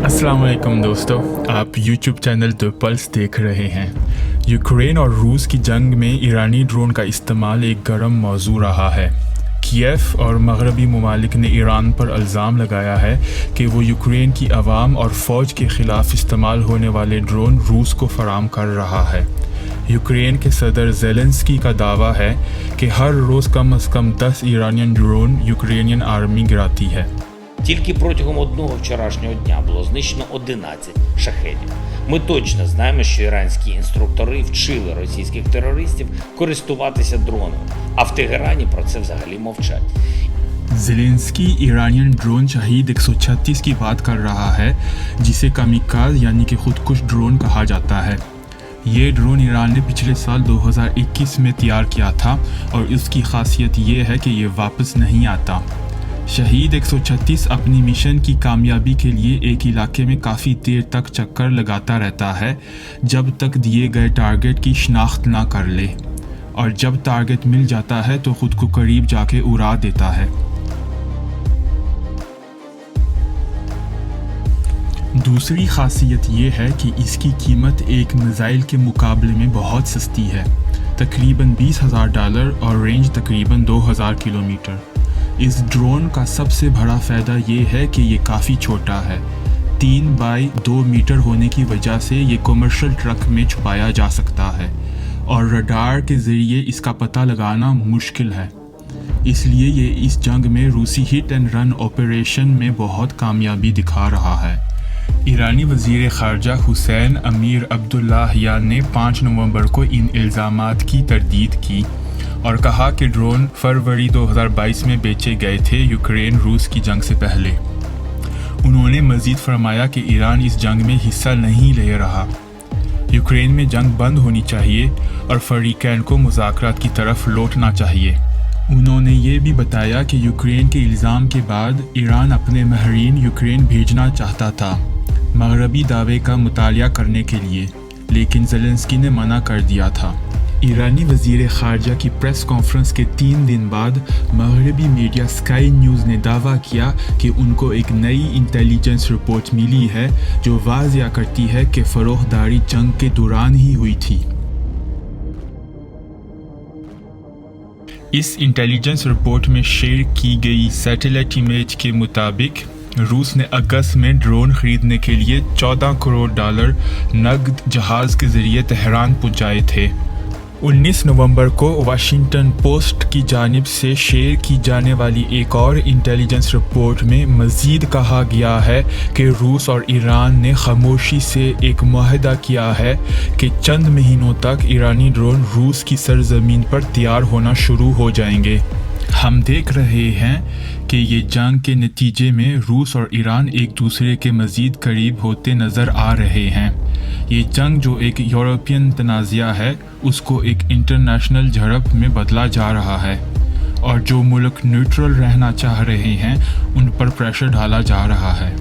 अस्सलाम वालेकुम दोस्तों, आप यूट्यूब चैनल द पल्स देख रहे हैं। यूक्रेन और रूस की जंग में ईरानी ड्रोन का इस्तेमाल एक गर्म मौजू रहा है। कीव और मगरबी ममालिक ने ईरान पर इल्ज़ाम लगाया है कि वो यूक्रेन की आवाम और फ़ौज के ख़िलाफ़ इस्तेमाल होने वाले ड्रोन रूस को फ़राहम कर रहा है। यूक्रेन के सदर ज़ेलेंस्की का दावा है कि हर रोज़ कम अज़ कम 10 ईरानियन ड्रोन यूक्रेनियन आर्मी गिराती है। Тільки протягом одного вчорашнього дня було знищено 11 шахедів. Ми точно знаємо, що іранські інструктори вчили російських терористів користуватися дронами, а в Тегерані про це взагалі мовчать. ज़ेलेंस्की ईरानियन ड्रोन शहीद 136 की बात कर रहा है, जिसे कामिकाज़ यानी कि खुदकुश ड्रोन कहा जाता है। ये ड्रोन ईरान ने पिछले साल 2021 में तैयार किया था और इसकी खासियत ये है कि ये वापस नहीं आता। शहीद 136 अपनी मिशन की कामयाबी के लिए एक इलाके में काफ़ी देर तक चक्कर लगाता रहता है जब तक दिए गए टारगेट की शिनाख्त ना कर ले, और जब टारगेट मिल जाता है तो ख़ुद को करीब जाके उड़ा देता है। दूसरी खासियत ये है कि इसकी कीमत एक मिसाइल के मुकाबले में बहुत सस्ती है, तकरीबन $20,000 और रेंज तकरीबन 2000 किलोमीटर। इस ड्रोन का सबसे बड़ा फ़ायदा ये है कि ये काफ़ी छोटा है। 3 बाई 2 मीटर होने की वजह से ये कमर्शियल ट्रक में छुपाया जा सकता है और रडार के ज़रिए इसका पता लगाना मुश्किल है। इसलिए ये इस जंग में रूसी हिट एंड रन ऑपरेशन में बहुत कामयाबी दिखा रहा है। ईरानी वज़ीर ख़ारजा हुसैन अमीर अब्दुल्लाहियान ने 5 नवंबर को इन इल्ज़ामात की तरदीद की और कहा कि ड्रोन फरवरी 2022 में बेचे गए थे यूक्रेन रूस की जंग से पहले। उन्होंने मज़ीद फरमाया कि ईरान इस जंग में हिस्सा नहीं ले रहा। यूक्रेन में जंग बंद होनी चाहिए और फ़रीक़ैन को मुज़ाकरात की तरफ लौटना चाहिए। उन्होंने ये भी बताया कि यूक्रेन के इल्ज़ाम के बाद ईरान अपने महरीन यूक्रेन भेजना चाहता था मगरबी दावे का मुतालिया करने के लिए, लेकिन ज़ेलेंस्की ने मना कर दिया था। ईरानी वज़ीर ख़ारजा की प्रेस कॉन्फ्रेंस के 3 दिन बाद मगरबी मीडिया स्काई न्यूज़ ने दावा किया कि उनको एक नई इंटेलिजेंस रिपोर्ट मिली है जो वाज़िया करती है कि फ़रोख़दारी जंग के दौरान ही हुई थी। इस इंटेलिजेंस रिपोर्ट में शेयर की गई सैटेलाइट इमेज के मुताबिक रूस ने अगस्त में ड्रोन खरीदने के लिए $14 करोड़ नगद जहाज़ के ज़रिए तेहरान पहुंचाए थे। 19 नवंबर को वाशिंगटन पोस्ट की जानिब से शेयर की जाने वाली एक और इंटेलिजेंस रिपोर्ट में मज़ीद कहा गया है कि रूस और ईरान ने खामोशी से एक मुआहदा किया है कि चंद महीनों तक ईरानी ड्रोन रूस की सरजमीन पर तैयार होना शुरू हो जाएंगे। हम देख रहे हैं कि ये जंग के नतीजे में रूस और ईरान एक दूसरे के मज़ीद करीब होते नज़र आ रहे हैं। ये जंग जो एक यूरोपियन तनाज़ा है उसको एक इंटरनेशनल झड़प में बदला जा रहा है, और जो मुल्क न्यूट्रल रहना चाह रहे हैं उन पर प्रेशर डाला जा रहा है।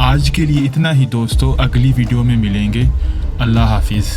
आज के लिए इतना ही दोस्तों, अगली वीडियो में मिलेंगे। अल्लाह हाफिज़।